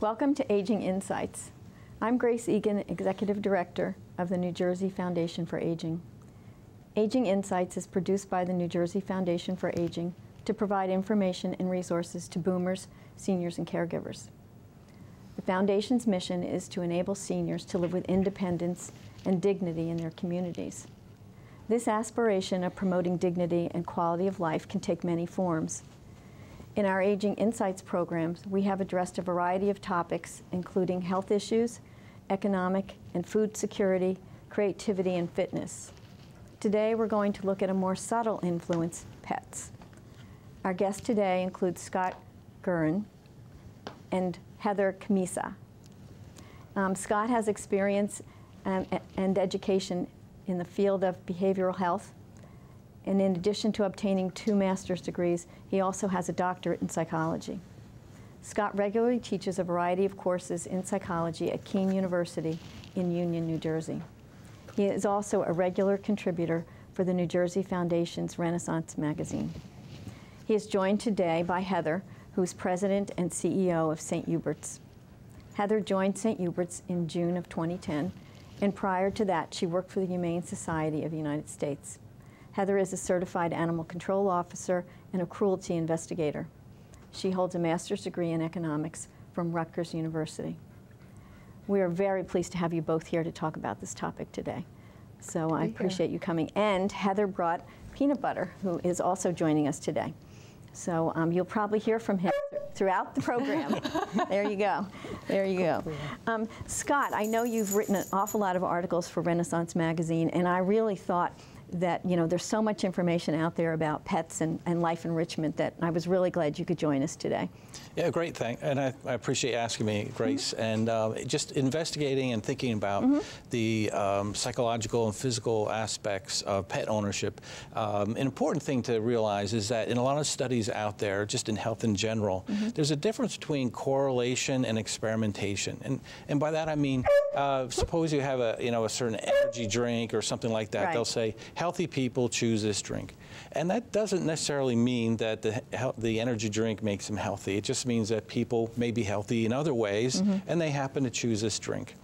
Welcome to Aging Insights. I'm Grace Egan, Executive Director of the New Jersey Foundation for Aging. Aging Insights is produced by the New Jersey Foundation for Aging to provide information and resources to boomers, seniors, and caregivers. The Foundation's mission is to enable seniors to live with independence and dignity in their communities. This aspiration of promoting dignity and quality of life can take many forms. In our Aging Insights programs, we have addressed a variety of topics, including health issues, economic and food security, creativity, and fitness. Today, we're going to look at a more subtle influence, pets. Our guest today includes Scott Guerin and Camissa. Scott has experience and education in the field of behavioral health, and in addition to obtaining 2 master's degrees, he also has a doctorate in psychology. Scott regularly teaches a variety of courses in psychology at Kean University in Union, New Jersey. He is also a regular contributor for the New Jersey Foundation's Renaissance magazine. He is joined today by Heather, who's president and CEO of St. Hubert's. Heather joined St. Hubert's in June of 2010, and prior to that, she worked for the Humane Society of the United States. Heather is a certified animal control officer and a cruelty investigator. She holds a master's degree in economics from Rutgers University. We are very pleased to have you both here to talk about this topic today. So I appreciate you coming. And Heather brought Peanut Butter, who is also joining us today. So you'll probably hear from him throughout the program. There you go. There you go. Scott, I know you've written an awful lot of articles for Renaissance magazine, and I really thought that, you know, there's so much information out there about pets and life enrichment that I was really glad you could join us today. Yeah, great, and I appreciate you asking me, Grace. And just investigating and thinking about the psychological and physical aspects of pet ownership. An important thing to realize is that in a lot of studies out there, just in health in general, there's a difference between correlation and experimentation. And by that I mean, suppose you have a certain energy drink or something like that. Right. They'll say, healthy people choose this drink. And that doesn't necessarily mean that the energy drink makes them healthy. It just means that people may be healthy in other ways, and they happen to choose this drink.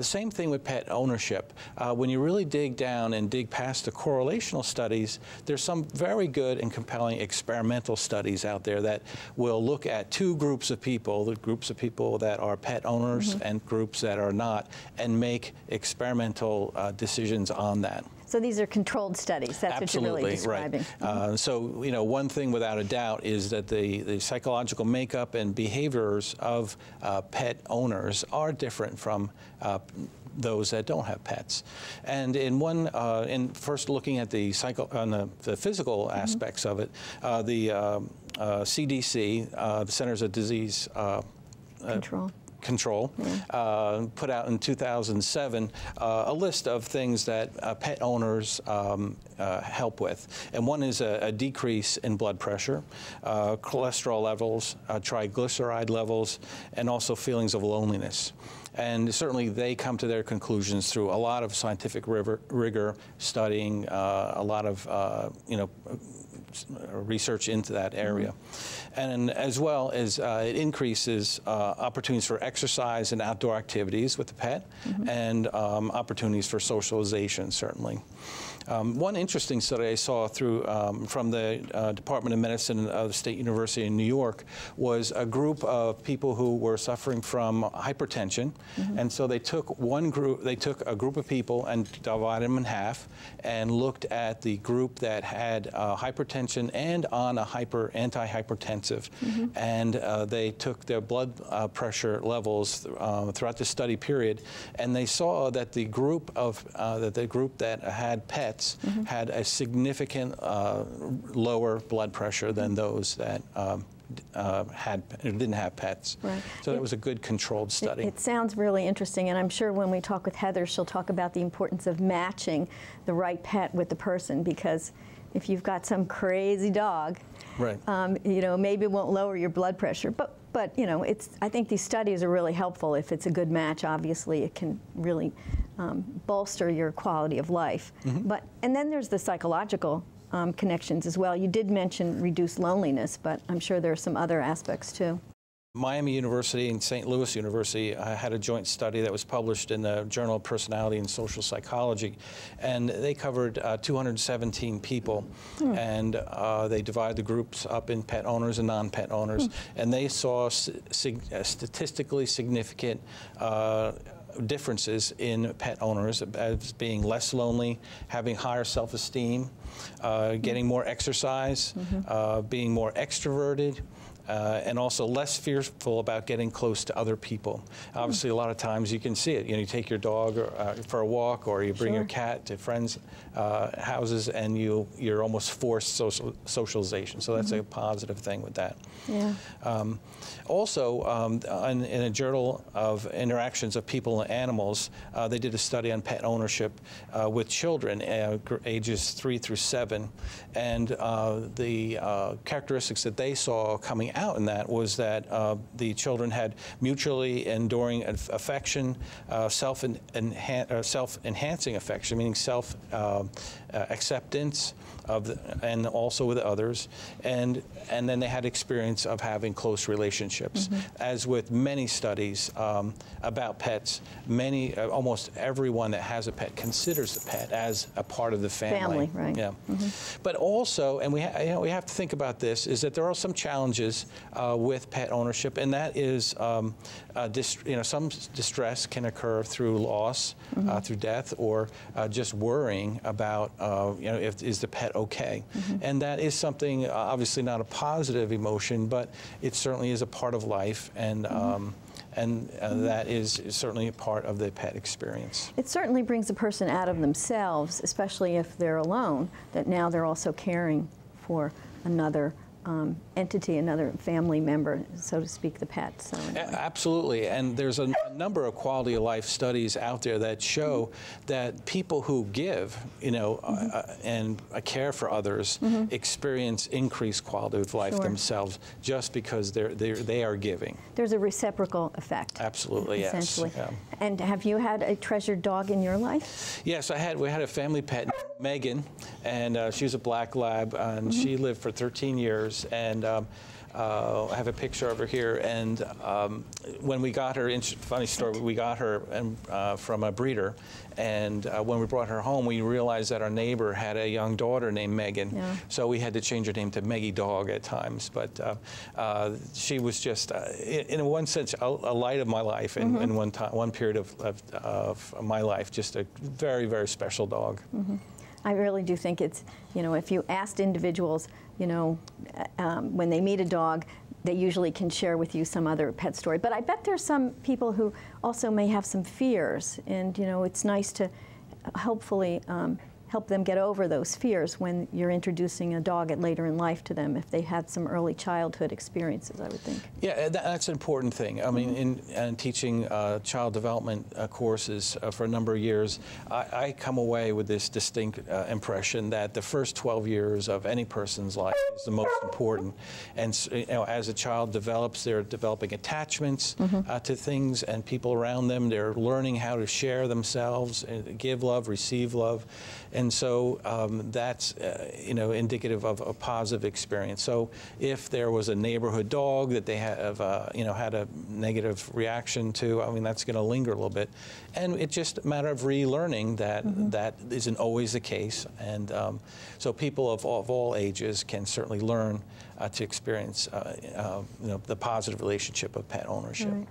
Same thing with pet ownership. When you really dig down and dig past the correlational studies, there's some very good and compelling experimental studies out there that will look at 2 groups of people, the groups of people that are pet owners and groups that are not, and make experimental decisions on that. So these are controlled studies. That's Absolutely, what you're really describing. Right. So, you know, one thing without a doubt is that the psychological makeup and behaviors of pet owners are different from those that don't have pets. And in first looking at the physical aspects of it, the CDC, the Centers of Disease Control put out in 2007 a list of things that pet owners help with. And one is a decrease in blood pressure, cholesterol levels, triglyceride levels, and also feelings of loneliness. And certainly they come to their conclusions through a lot of scientific rigor, studying a lot of research into that area. And as well as it increases opportunities for exercise and outdoor activities with the pet, and opportunities for socialization, certainly. One interesting study I saw from the Department of Medicine of the State University in New York was a group of people who were suffering from hypertension, and so they took a group of people and divided them in half and looked at the group that had hypertension and on a antihypertensive, and they took their blood pressure levels throughout the study period, and they saw that the group that had pets had a significant lower blood pressure than those that didn't have pets. Right. So it was a good controlled study. It sounds really interesting, and I'm sure when we talk with Heather, she'll talk about the importance of matching the right pet with the person, because if you've got some crazy dog, right, you know, maybe it won't lower your blood pressure, but you know, I think these studies are really helpful. If it's a good match, obviously it can really bolster your quality of life. And then there's the psychological connections as well. You did mention reduced loneliness, but I'm sure there are some other aspects too. Miami University and St. Louis University had a joint study that was published in the Journal of Personality and Social Psychology, and they covered 217 people, and they divided the groups up in pet owners and non-pet owners, and they saw statistically significant differences in pet owners as being less lonely, having higher self-esteem, getting more exercise, being more extroverted, and also less fearful about getting close to other people. Obviously, a lot of times you can see it. You know, you take your dog for a walk, or you bring your cat to friends' houses, and you're almost forced socialization. So that's a positive thing with that. Yeah. Also, in a journal of interactions of people and animals, they did a study on pet ownership with children ages 3 through 7, and the characteristics that they saw coming out in that was that the children had mutually enduring affection, self-enhancing affection, meaning self-acceptance and also with others, and then they had experience of having close relationships. As with many studies about pets, almost everyone that has a pet considers the pet as a part of the family. Family, right? Yeah. But also, and we have to think about this, is that there are some challenges with pet ownership, and that is some distress can occur through loss, through death, or just worrying about is the pet okay? And that is something obviously not a positive emotion, but it certainly is a part of life, and that is certainly a part of the pet experience. It certainly brings a person out of themselves, especially if they're alone, that now they're also caring for another entity, another family member, so to speak, the pet. So anyway. Absolutely, and there's a number of quality of life studies out there that show that people who give, and care for others experience increased quality of life themselves, just because they are giving. There's a reciprocal effect. Absolutely, essentially. Yes. Yeah. And have you had a treasured dog in your life? Yes, we had a family pet, Megan, and she was a black lab, and she lived for 13 years, and I have a picture of her here, and when we got her, funny story, we got her from a breeder, and when we brought her home, we realized that our neighbor had a young daughter named Megan, so we had to change her name to Meggie Dog at times, but she was just, in one sense, a light of my life in one period of my life, just a very, very special dog. I really do think it's, if you asked individuals, when they meet a dog, they usually can share with you some other pet story. But I bet there's some people who also may have some fears, and it's nice to hopefully help them get over those fears when you're introducing a dog at later in life to them, if they had some early childhood experiences, I would think. Yeah, that's an important thing. I mean, in teaching child development courses for a number of years, I come away with this distinct impression that the first 12 years of any person's life is the most important. And as a child develops, they're developing attachments to things and people around them. They're learning how to share themselves, give love, receive love. And so that's indicative of a positive experience. So if there was a neighborhood dog that they have had a negative reaction to, I mean, that's going to linger a little bit. And it's just a matter of relearning that that isn't always the case. And so people of all ages can certainly learn to experience the positive relationship of pet ownership. Right.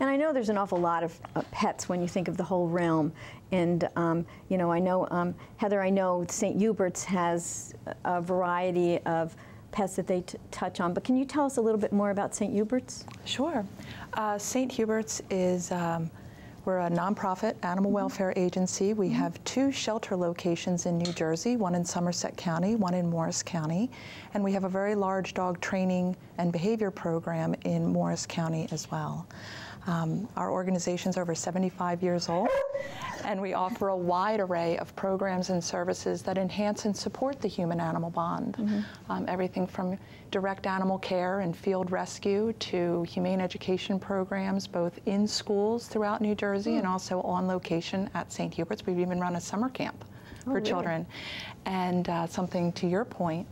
And I know there's an awful lot of pets when you think of the whole realm. And, I know, Heather, I know St. Hubert's has a variety of pets that they touch on. But can you tell us a little bit more about St. Hubert's? Sure. St. Hubert's is, we're a nonprofit animal welfare agency. We have 2 shelter locations in New Jersey, one in Somerset County, one in Morris County. And we have a very large dog training and behavior program in Morris County as well. Our organization's over 75 years old, and we offer a wide array of programs and services that enhance and support the human-animal bond. Everything from direct animal care and field rescue to humane education programs, both in schools throughout New Jersey and also on location at St. Hubert's. We've even run a summer camp for children. And something to your point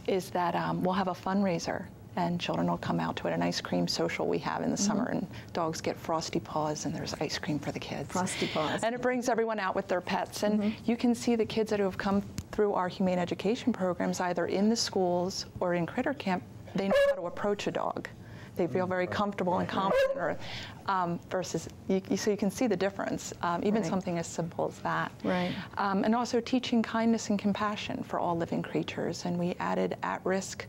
is that we'll have a fundraiser and children will come out to it. An ice cream social we have in the summer, and dogs get frosty paws, and there's ice cream for the kids. Frosty paws. And it brings everyone out with their pets. And you can see the kids that have come through our humane education programs, either in the schools or in critter camp, they know how to approach a dog. They feel very comfortable and confident, or, versus, so you can see the difference, even something as simple as that. Right. And also teaching kindness and compassion for all living creatures. And we added at-risk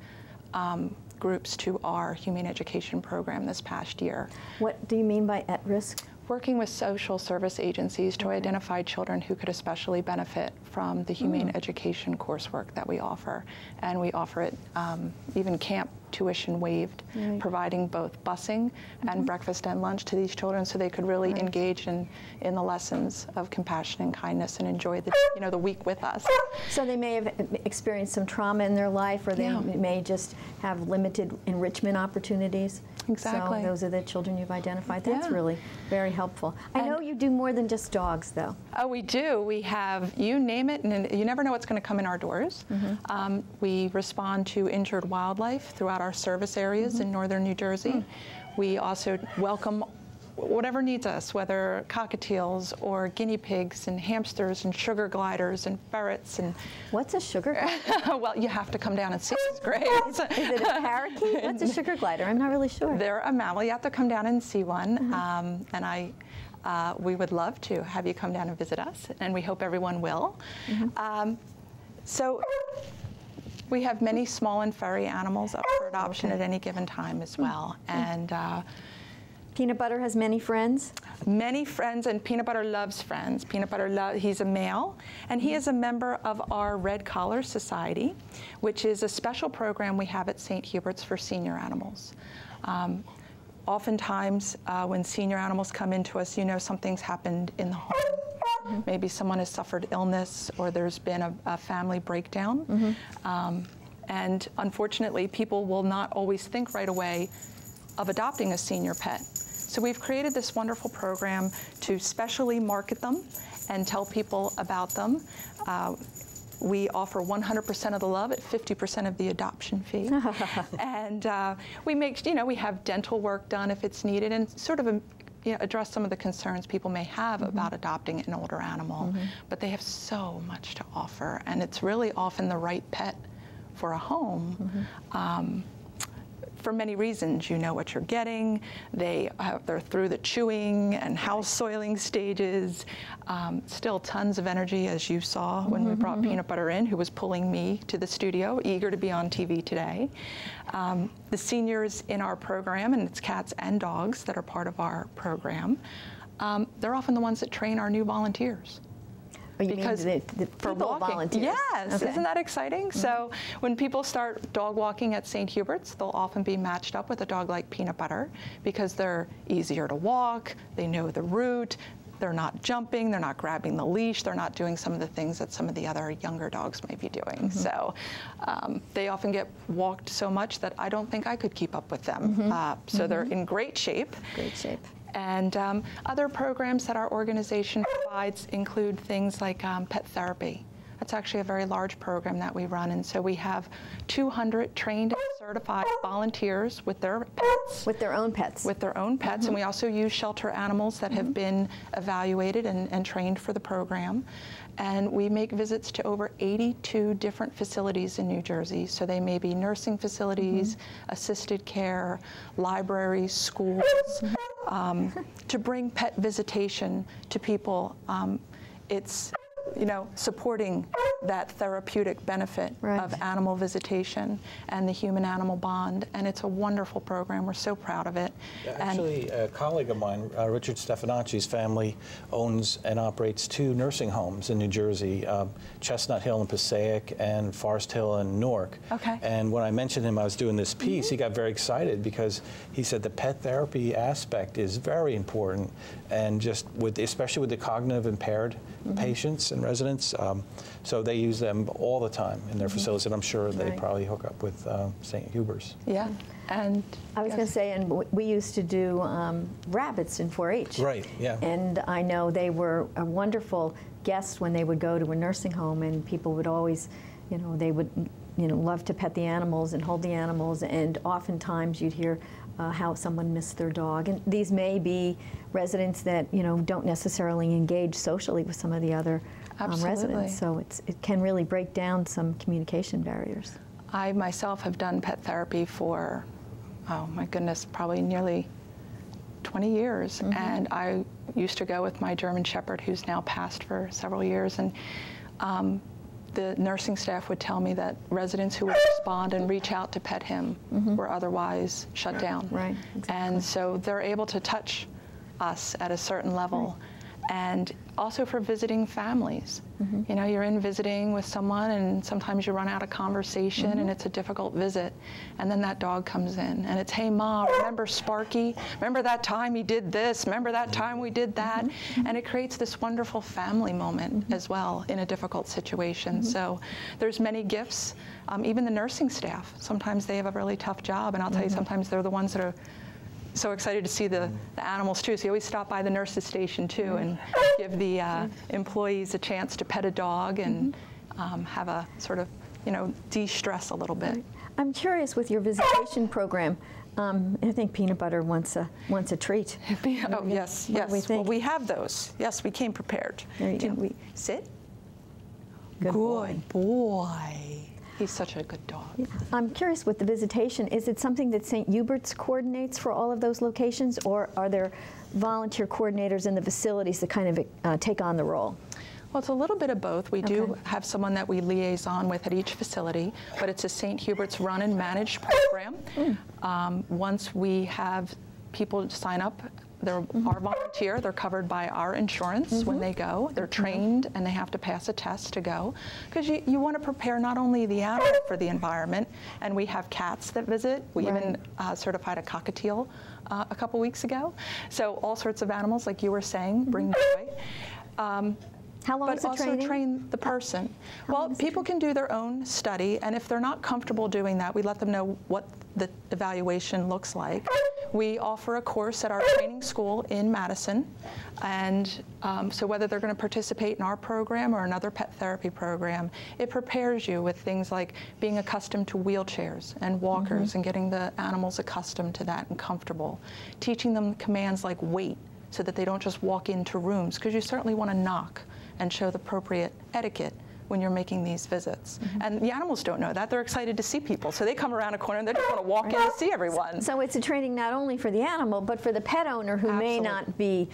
groups to our humane education program this past year. What do you mean by at risk? Working with social service agencies to identify children who could especially benefit from the humane education coursework that we offer. And we offer it even camp tuition waived, providing both busing and breakfast and lunch to these children, so they could really engage in the lessons of compassion and kindness and enjoy the, the week with us. So they may have experienced some trauma in their life, or they may just have limited enrichment opportunities. Exactly. So those are the children you've identified. That's really very helpful. I know you do more than just dogs, though. Oh, we do. We have, you name it, and you never know what's going to come in our doors. We respond to injured wildlife throughout our service areas in northern New Jersey. We also welcome whatever needs us, whether cockatiels or guinea pigs and hamsters and sugar gliders and ferrets. And what's a sugar glider? well, you have to come down and see. It's great. Is it a parakeet? What's a sugar glider? I'm not really sure. They're a mammal. You have to come down and see one. And we would love to have you come down and visit us, and we hope everyone will. So we have many small and furry animals up for adoption at any given time as well. And Peanut Butter has many friends? Many friends, and Peanut Butter loves friends. Peanut Butter, he's a male, and he is a member of our Red Collar Society, which is a special program we have at St. Hubert's for senior animals. Oftentimes, when senior animals come into us, something's happened in the home. Maybe someone has suffered illness, or there's been a family breakdown. And unfortunately, people will not always think right away of adopting a senior pet. So we've created this wonderful program to specially market them and tell people about them. We offer 100% of the love at 50% of the adoption fee. And we make, we have dental work done if it's needed, and sort of address some of the concerns people may have about adopting an older animal. But they have so much to offer, and it's really often the right pet for a home. For many reasons. You know what you're getting. They're through the chewing and house soiling stages. Still tons of energy, as you saw when we brought Peanut Butter in, who was pulling me to the studio, eager to be on TV today. The seniors in our program, and it's cats and dogs that are part of our program, they're often the ones that train our new volunteers. Because the for people walking. volunteers. Yes, isn't that exciting? So when people start dog walking at St. Hubert's, they'll often be matched up with a dog like Peanut Butter, because they're easier to walk, they know the route, they're not jumping, they're not grabbing the leash, they're not doing some of the things that some of the other younger dogs may be doing. So they often get walked so much that I don't think I could keep up with them. So they're in great shape. Great shape. And other programs that our organization provides include things like pet therapy. That's actually a very large program that we run, and so we have 200 trained and certified volunteers with their pets. With their own pets. With their own pets, and we also use shelter animals that have been evaluated and trained for the program. And we make visits to over 82 different facilities in New Jersey. So they may be nursing facilities, assisted care, libraries, schools, to bring pet visitation to people. It's supporting that therapeutic benefit of animal visitation and the human-animal bond, and it's a wonderful program. We're so proud of it. Actually, a colleague of mine, Richard Stefanacci's family, owns and operates 2 nursing homes in New Jersey, Chestnut Hill in Passaic and Forest Hill in Newark. And when I mentioned him I was doing this piece, he got very excited, because he said the pet therapy aspect is very important, and just especially with the cognitive impaired patients and residents. So they use them all the time in their facilities, and I'm sure they probably hook up with St. Hubert's. Yeah, and I was going to say, and we used to do rabbits in 4-H. Right, yeah. And I know they were a wonderful guest when they would go to a nursing home, and people would always, they would love to pet the animals and hold the animals, and oftentimes you'd hear how someone missed their dog. And these may be residents that don't necessarily engage socially with some of the other residents. So it can really break down some communication barriers. I myself have done pet therapy for, oh my goodness, probably nearly 20 years. And I used to go with my German Shepherd, who's now passed for several years. And the nursing staff would tell me that residents who would respond and reach out to pet him were otherwise shut down. Right, exactly. And so they're able to touch us at a certain level. And also for visiting families. You're in visiting with someone and sometimes you run out of conversation and it's a difficult visit. And then that dog comes in and it's, hey Mom, remember Sparky? Remember that time he did this? Remember that time we did that? And it creates this wonderful family moment as well in a difficult situation. So there's many gifts. Even the nursing staff, sometimes they have a really tough job, and I'll tell you, sometimes they're the ones that are so excited to see the animals too. So you always stop by the nurse's station too and give the employees a chance to pet a dog and have a sort of, de-stress a little bit. Right. I'm curious with your visitation program. I think Peanut Butter wants a treat. Oh yes, yes. Well, we have those. Yes, we came prepared. There you go. We sit? Good boy. He's such a good dog. I'm curious with the visitation, is it something that St. Hubert's coordinates for all of those locations, or are there volunteer coordinators in the facilities that kind of take on the role? Well, it's a little bit of both. We do have someone that we liaison with at each facility, but it's a St. Hubert's run and managed program. Once we have people sign up, they're our volunteer, they're covered by our insurance when they go. They're trained and they have to pass a test to go. Because you want to prepare not only the animal for the environment, and we have cats that visit. We even certified a cockatiel a couple weeks ago. So all sorts of animals, like you were saying, bring joy. How long is the training? But also train the person. Well, people can do their own study, and if they're not comfortable doing that, we let them know what the evaluation looks like. We offer a course at our training school in Madison, and so whether they're going to participate in our program or another pet therapy program, it prepares you with things like being accustomed to wheelchairs and walkers and getting the animals accustomed to that and comfortable. Teaching them commands like wait, so that they don't just walk into rooms, because you certainly want to knock and show the appropriate etiquette when you're making these visits. And the animals don't know that. They're excited to see people. So they come around a corner and they just want to walk in to see everyone. So it's a training not only for the animal, but for the pet owner who may not be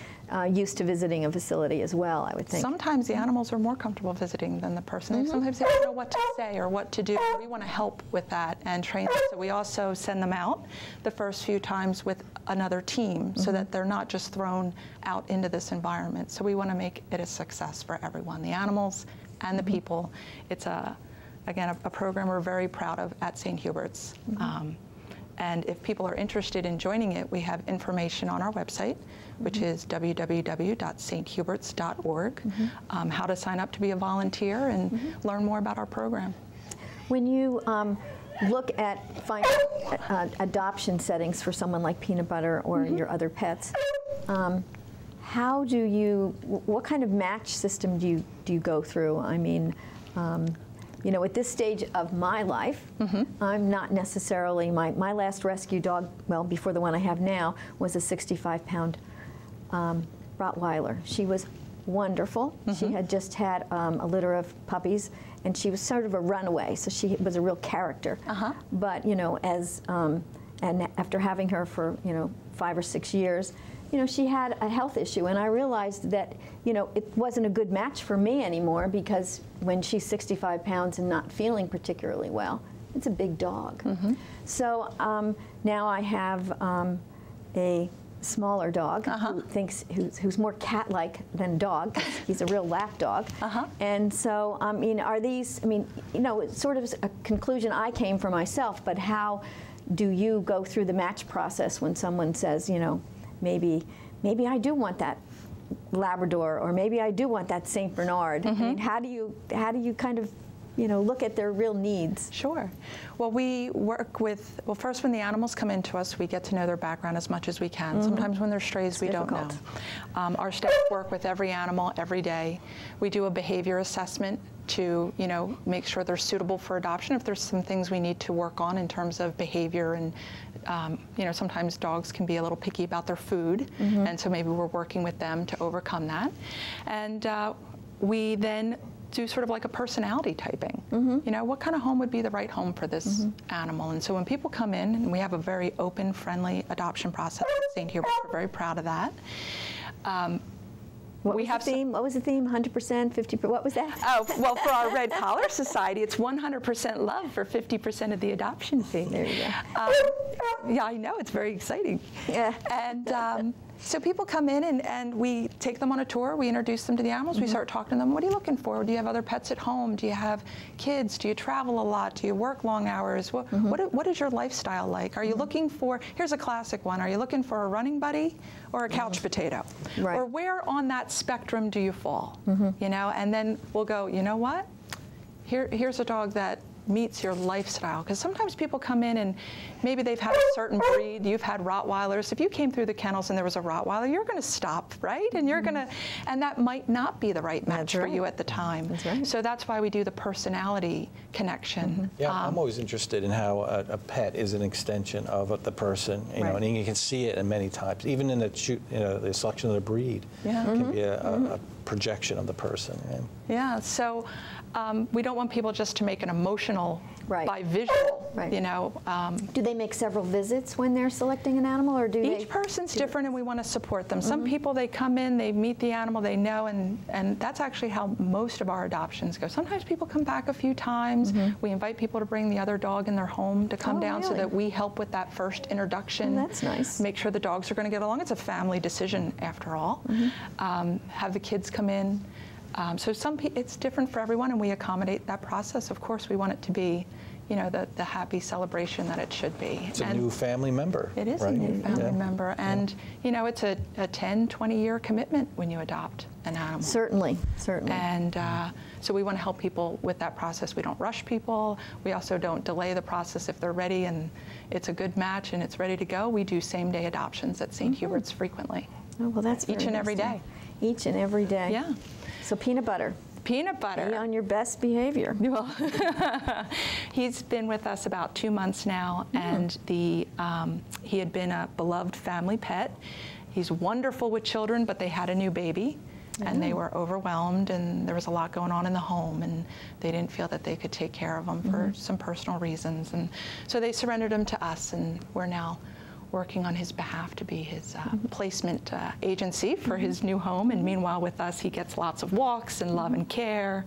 used to visiting a facility as well, I would think. Sometimes the animals are more comfortable visiting than the person. Sometimes they don't know what to say or what to do. We want to help with that and train them. So we also send them out the first few times with another team so that they're not just thrown out into this environment. So we want to make it a success for everyone, the animals and the people. It's again a program we're very proud of at St. Hubert's. And if people are interested in joining it, we have information on our website, which is www.sthuberts.org, how to sign up to be a volunteer and learn more about our program. When you look at finding adoption settings for someone like Peanut Butter or your other pets, how do you, what kind of match system do you go through? I mean, you know, at this stage of my life, I'm not necessarily, my last rescue dog, well, before the one I have now, was a 65-pound Rottweiler. She was wonderful. She had just had a litter of puppies, and she was sort of a runaway, so she was a real character. But, you know, as, and after having her for, you know, 5 or 6 years, you know, she had a health issue, and I realized that, you know, it wasn't a good match for me anymore, because when she's 65 pounds and not feeling particularly well, it's a big dog. So now I have a smaller dog who thinks, who's more cat-like than dog. He's a real lap dog. And so, I mean, are these, I mean, you know, it's sort of a conclusion I came for myself, but how do you go through the match process when someone says, you know, maybe I do want that Labrador, or maybe I do want that Saint Bernard? I mean, how do you kind of look at their real needs? Sure. Well, we work with, first when the animals come into us, we get to know their background as much as we can. Sometimes when they're strays, we don't know. Our staff work with every animal every day. We do a behavior assessment to, make sure they're suitable for adoption. If there's some things we need to work on in terms of behavior, and sometimes dogs can be a little picky about their food, and so maybe we're working with them to overcome that. And we then do sort of like a personality typing. What kind of home would be the right home for this animal? And so when people come in, and we have a very open, friendly adoption process at St. Hubert, we're very proud of that. What was the theme? 100%, 50%? What was that? Oh, well, for our Red Collar Society, it's 100% love for 50% of the adoption fee. There you go. Yeah, I know. It's very exciting. Yeah. And so people come in and we take them on a tour. We introduce them to the animals. We start talking to them. What are you looking for? Do you have other pets at home? Do you have kids? Do you travel a lot? Do you work long hours? What is your lifestyle like? Are you looking for, here's a classic one, are you looking for a running buddy or a couch potato? Right. Or where on that spectrum do you fall? And then we'll go, you know what? Here's a dog that meets your lifestyle. Because sometimes people come in and maybe they've had a certain breed, you've had Rottweilers. If you came through the kennels and there was a Rottweiler, you're going to stop, right? And you're going to, and that might not be the right match for you at the time. That's right. So that's why we do the personality connection. Yeah, I'm always interested in how a pet is an extension of the person, and you can see it in many types, even in the selection of the breed. Yeah. It can be a projection of the person. Yeah, so we don't want people just to make an emotional by visual, Do they make several visits when they're selecting an animal, or do each person's different, and we want to support them. Some people, they come in, they meet the animal, they know, and that's actually how most of our adoptions go. Sometimes people come back a few times. We invite people to bring the other dog in their home to come down so that we help with that first introduction. That's nice. Make sure the dogs are going to get along. It's a family decision after all. Have the kids come in. So it's different for everyone, and we accommodate that process. Of course, we want it to be, the happy celebration that it should be. It's a new family member. It is a new family member, and it's a 10, 20-year commitment when you adopt an animal. Certainly. And so we want to help people with that process. We don't rush people. We also don't delay the process if they're ready and it's a good match and it's ready to go. We do same-day adoptions at St. Hubert's frequently. Oh, well, that's each and every day. Each and every day. Yeah. So peanut butter. Peanut butter. Be on your best behavior. Well, he's been with us about 2 months now, and he had been a beloved family pet. He's wonderful with children, but they had a new baby, and they were overwhelmed, and there was a lot going on in the home, and they didn't feel that they could take care of him for some personal reasons, and so they surrendered him to us, and we're now working on his behalf to be his placement agency for his new home. And meanwhile, with us, he gets lots of walks and love and care.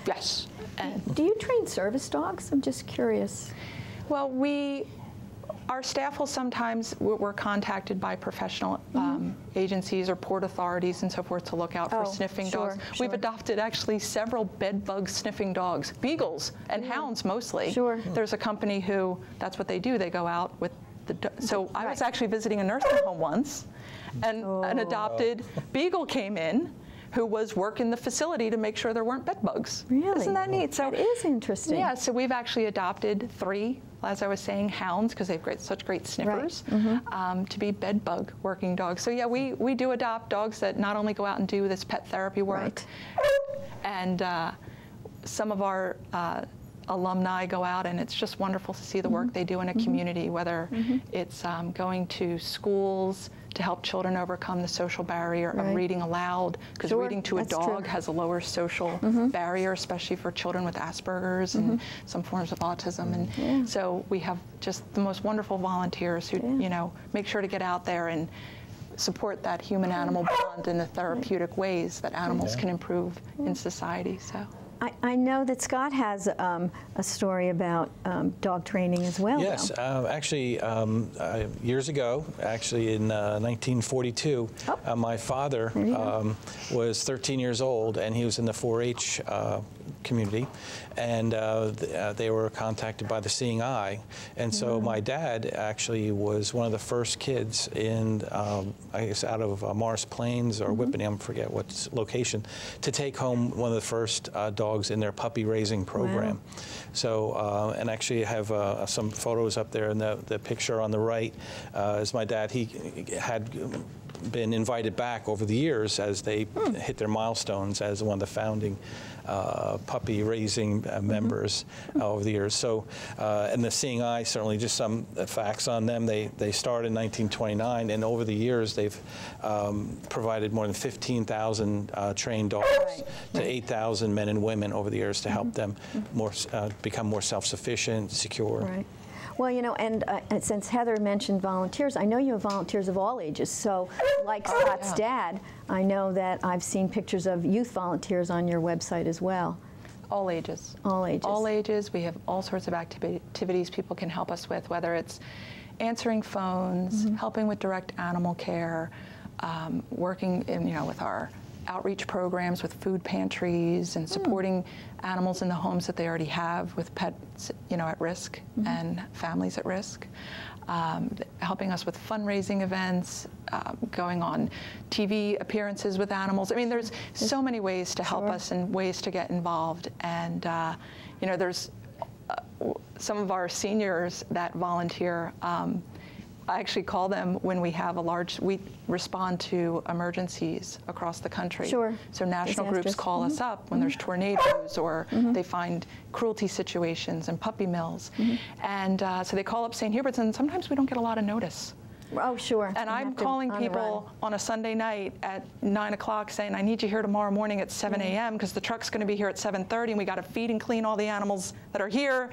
Yes. And do you train service dogs? I'm just curious. Well, our staff will sometimes, we're contacted by professional agencies or port authorities and so forth to look out for sniffing dogs. We've adopted actually several bed bug sniffing dogs, beagles and hounds mostly. There's a company who, that's what they do. They go out with so I was actually visiting a nursing home once, and an adopted beagle came in who was working the facility to make sure there weren't bed bugs. Really? Isn't that neat? So that is interesting. Yeah, so we've actually adopted 3, as I was saying, hounds, because they have such great sniffers, to be bed bug working dogs. So yeah, we do adopt dogs that not only go out and do this pet therapy work, and some of our alumni go out, and it's just wonderful to see the work they do in a community, whether it's going to schools to help children overcome the social barrier of reading aloud, because reading to a dog has a lower social barrier, especially for children with Asperger's and some forms of autism. And so we have just the most wonderful volunteers who, make sure to get out there and support that human-animal bond in the therapeutic ways that animals can improve in society. So. I know that Scott has a story about dog training as well. Yes, actually, years ago, actually in 1942, my father was 13 years old, and he was in the 4-H community, and they were contacted by the Seeing Eye. And so my dad actually was one of the first kids in, I guess, out of Morris Plains or Whippany, I forget what location, to take home one of the first dogs in their puppy raising program. Wow. So, and actually I have some photos up there, and the picture on the right is my dad. He had been invited back over the years as they hit their milestones as one of the founding puppy raising members over the years. So, and the Seeing Eye, certainly just some facts on them. They started in 1929, and over the years they've provided more than 15,000 trained dogs to 8,000 men and women over the years to help them become more self-sufficient, secure. Right. Well, you know, and since Heather mentioned volunteers, I know you have volunteers of all ages. So, like Scott's dad, I know that I've seen pictures of youth volunteers on your website as well. All ages. All ages. All ages. We have all sorts of activities people can help us with, whether it's answering phones, helping with direct animal care, working with our outreach programs with food pantries and supporting animals in the homes that they already have with pets, at risk and families at risk. Helping us with fundraising events, going on TV appearances with animals. I mean, there's so many ways to help us and ways to get involved. And, there's some of our seniors that volunteer. I actually call them when we have we respond to emergencies across the country. Sure. So national groups call us up when there's tornadoes or they find cruelty situations and puppy mills. And so they call up St. Hubert's, and sometimes we don't get a lot of notice. Oh, sure. And I'm calling people on a Sunday night at 9 o'clock saying, I need you here tomorrow morning at 7 a.m. because the truck's going to be here at 7:30, and we got to feed and clean all the animals that are here,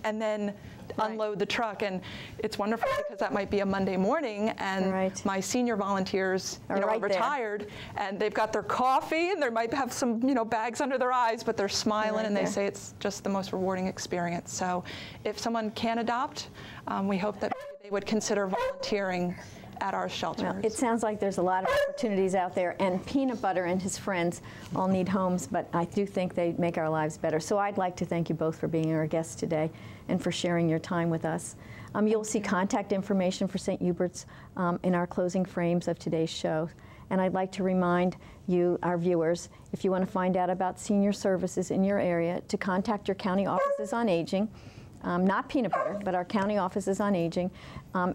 and then unload the truck. And it's wonderful because that might be a Monday morning, and my senior volunteers are retired, and they've got their coffee, and they might have some bags under their eyes, but they're smiling, and they say it's just the most rewarding experience. So if someone can adopt, we hope that they would consider volunteering at our shelters. Well, it sounds like there's a lot of opportunities out there, and Peanut Butter and his friends all need homes, but I do think they make our lives better. So I'd like to thank you both for being our guests today and for sharing your time with us. You'll see contact information for St. Hubert's in our closing frames of today's show. And I'd like to remind you, our viewers, if you want to find out about senior services in your area, to contact your county offices on aging. Not Peanut Butter, but our county offices on aging,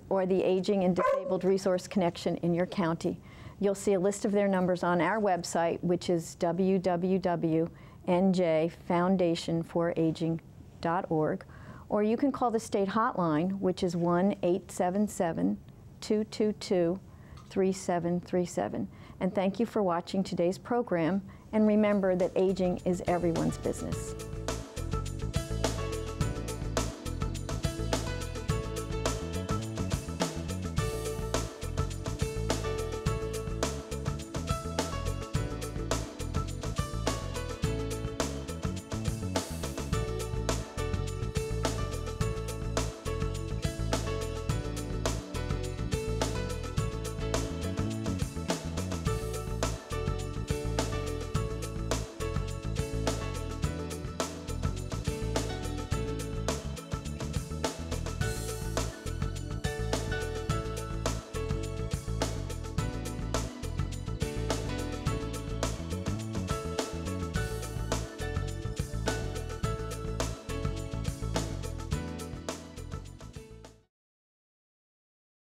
or the Aging and Disabled Resource Connection in your county. You'll see a list of their numbers on our website, which is www.njfoundationforaging.org, or you can call the state hotline, which is 1-877-222-3737. And thank you for watching today's program, and remember that aging is everyone's business.